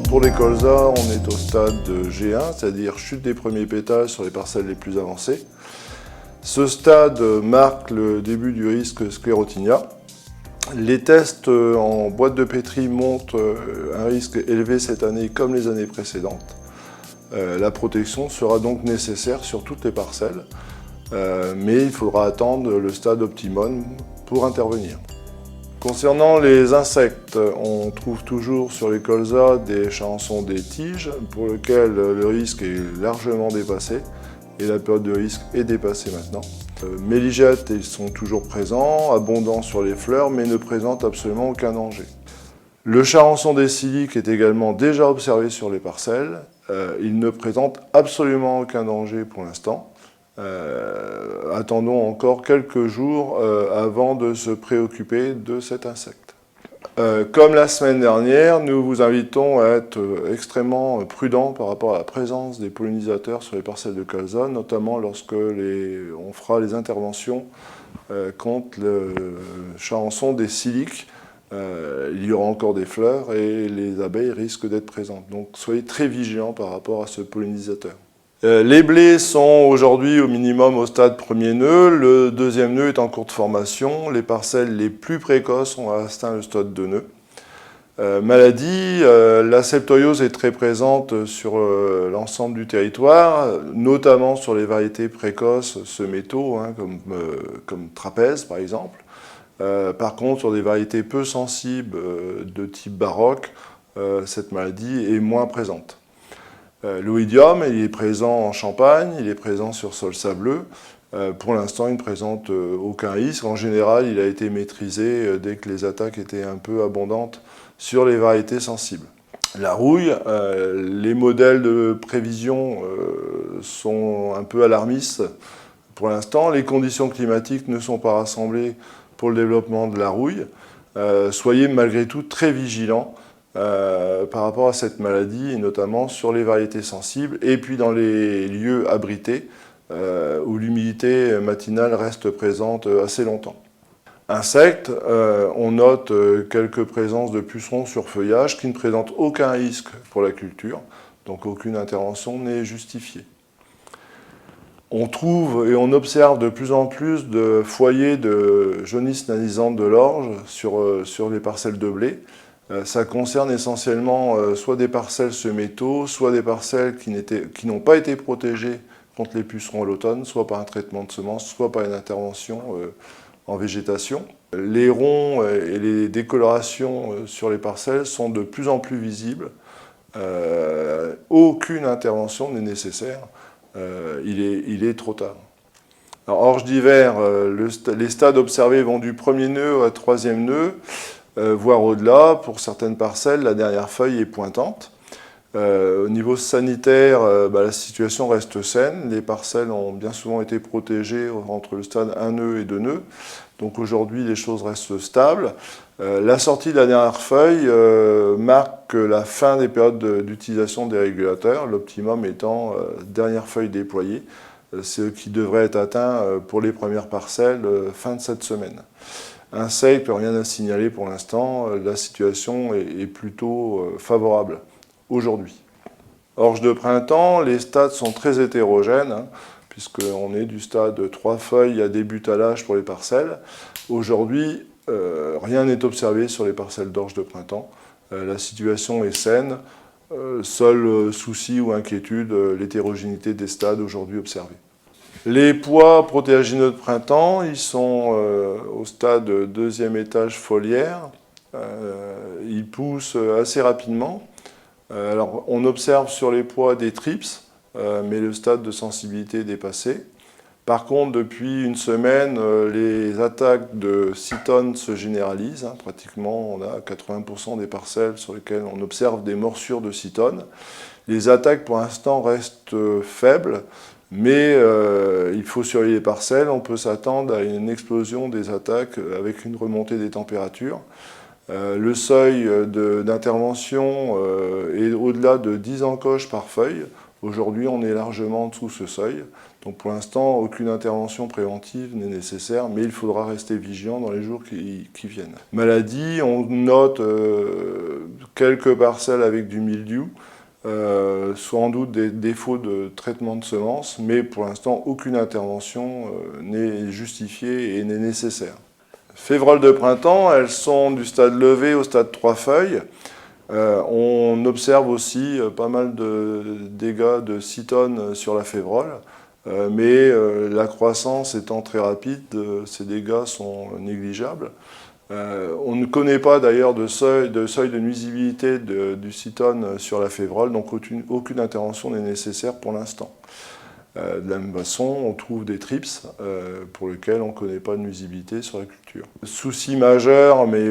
Pour les colzas, on est au stade de G1, c'est-à-dire chute des premiers pétales sur les parcelles les plus avancées. Ce stade marque le début du risque sclérotinia. Les tests en boîte de pétri montrent un risque élevé cette année comme les années précédentes. La protection sera donc nécessaire sur toutes les parcelles, mais il faudra attendre le stade optimum pour intervenir. Concernant les insectes, on trouve toujours sur les colzas des charançons des tiges pour lesquels le risque est largement dépassé et la période de risque est dépassée maintenant. Méligètes, ils sont toujours présents, abondants sur les fleurs, mais ne présentent absolument aucun danger. Le charançon des siliques est également déjà observé sur les parcelles. Il ne présente absolument aucun danger pour l'instant. Attendons encore quelques jours avant de se préoccuper de cet insecte. Comme la semaine dernière, nous vous invitons à être extrêmement prudents par rapport à la présence des pollinisateurs sur les parcelles de colza, notamment lorsque on fera les interventions contre le charançon des siliques. Il y aura encore des fleurs et les abeilles risquent d'être présentes. Donc soyez très vigilants par rapport à ce pollinisateur. Les blés sont aujourd'hui au minimum au stade premier nœud, le deuxième nœud est en cours de formation, les parcelles les plus précoces ont atteint le stade de nœud. Maladie, la septoriose est très présente sur l'ensemble du territoire, notamment sur les variétés précoces semétaux, comme trapèze par exemple. Par contre, sur des variétés peu sensibles de type baroque, cette maladie est moins présente. L'oïdium, il est présent en Champagne, il est présent sur sol sableux. Pour l'instant, il ne présente aucun risque. En général, il a été maîtrisé dès que les attaques étaient un peu abondantes sur les variétés sensibles. La rouille, les modèles de prévision sont un peu alarmistes pour l'instant. Les conditions climatiques ne sont pas rassemblées pour le développement de la rouille. Soyez malgré tout très vigilants par rapport à cette maladie, et notamment sur les variétés sensibles, et puis dans les lieux abrités, où l'humidité matinale reste présente assez longtemps. Insectes, on note quelques présences de pucerons sur feuillage qui ne présentent aucun risque pour la culture, donc aucune intervention n'est justifiée. On trouve et on observe de plus en plus de foyers de jaunisse nanisante de l'orge sur les parcelles de blé. Ça concerne essentiellement soit des parcelles semétaux, soit des parcelles qui n'ont pas été protégées contre les pucerons à l'automne, soit par un traitement de semences, soit par une intervention en végétation. Les ronds et les décolorations sur les parcelles sont de plus en plus visibles. Aucune intervention n'est nécessaire. Il est trop tard. Alors, orge d'hiver, les stades observés vont du premier nœud au troisième nœud, voire au-delà. Pour certaines parcelles, la dernière feuille est pointante. Au niveau sanitaire, la situation reste saine. Les parcelles ont bien souvent été protégées entre le stade 1 nœud et 2 nœuds. Donc aujourd'hui, les choses restent stables. La sortie de la dernière feuille marque la fin des périodes d'utilisation des régulateurs, l'optimum étant dernière feuille déployée, ce qui devrait être atteint pour les premières parcelles fin de cette semaine. Insectes, rien à signaler pour l'instant, la situation est plutôt favorable aujourd'hui. Orge de printemps, les stades sont très hétérogènes, puisqu'on est du stade 3 feuilles à débutalage pour les parcelles. Aujourd'hui, rien n'est observé sur les parcelles d'orge de printemps. La situation est saine. Seul souci ou inquiétude, l'hétérogénéité des stades aujourd'hui observés. Les pois protéagineux de printemps, ils sont au stade deuxième étage foliaire. Ils poussent assez rapidement. Alors, on observe sur les pois des thrips, mais le stade de sensibilité est dépassé. Par contre, depuis une semaine, les attaques de cytones se généralisent. Pratiquement, on a 80% des parcelles sur lesquelles on observe des morsures de cytones. Les attaques, pour l'instant, restent faibles, mais il faut surveiller les parcelles. On peut s'attendre à une explosion des attaques avec une remontée des températures. Le seuil d'intervention est au-delà de 10 encoches par feuille. Aujourd'hui, on est largement en dessous de ce seuil. Donc pour l'instant, aucune intervention préventive n'est nécessaire, mais il faudra rester vigilant dans les jours qui viennent. Maladie, on note quelques parcelles avec du mildiou, sans doute des défauts de traitement de semences, mais pour l'instant, aucune intervention n'est justifiée et n'est nécessaire. Févroles de printemps, elles sont du stade levé au stade 3 feuilles. On observe aussi pas mal de dégâts de cytone sur la févrole, mais la croissance étant très rapide, ces dégâts sont négligeables. On ne connaît pas d'ailleurs de seuil de nuisibilité du cytone sur la févrole, donc aucune intervention n'est nécessaire pour l'instant. De la même façon, on trouve des trips pour lesquels on ne connaît pas de nuisibilité sur la culture. Souci majeur, mais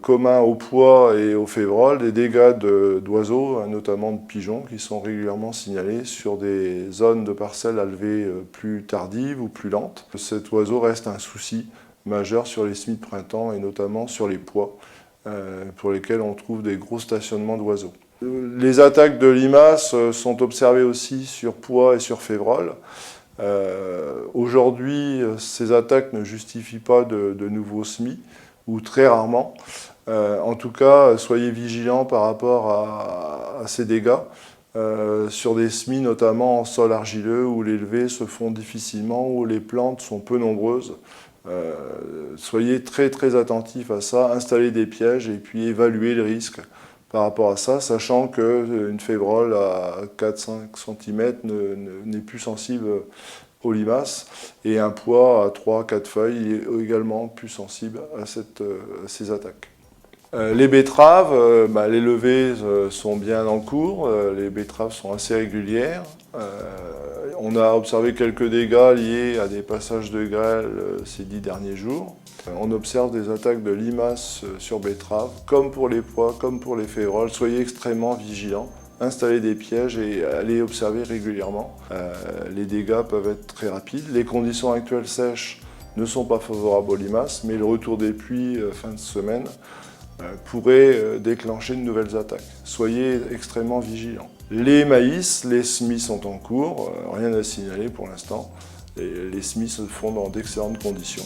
commun aux pois et aux févroles, des dégâts d'oiseaux, notamment de pigeons, qui sont régulièrement signalés sur des zones de parcelles à levée plus tardive ou plus lente. Cet oiseau reste un souci majeur sur les semis de printemps et notamment sur les pois, pour lesquels on trouve des gros stationnements d'oiseaux. Les attaques de limaces sont observées aussi sur pois et sur févroles. Aujourd'hui, ces attaques ne justifient pas de nouveaux semis, ou très rarement. En tout cas, soyez vigilants par rapport à ces dégâts, sur des semis notamment en sol argileux, où les levées se font difficilement, où les plantes sont peu nombreuses. Soyez très attentifs à ça, installez des pièges et puis évaluez le risque par rapport à ça, sachant qu'une févrole à 4-5 cm n'est plus sensible aux limaces, et un pois à 3-4 feuilles est également plus sensible à ces attaques. Les betteraves, les levées sont bien en cours, les betteraves sont assez régulières. On a observé quelques dégâts liés à des passages de grêle ces 10 derniers jours. On observe des attaques de limaces sur betteraves, comme pour les pois, comme pour les févroles. Soyez extrêmement vigilants, installez des pièges et allez observer régulièrement. Les dégâts peuvent être très rapides. Les conditions actuelles sèches ne sont pas favorables aux limaces, mais le retour des pluies fin de semaine pourrait déclencher de nouvelles attaques. Soyez extrêmement vigilants. Les maïs, les semis sont en cours, rien à signaler pour l'instant. Les semis se font dans d'excellentes conditions.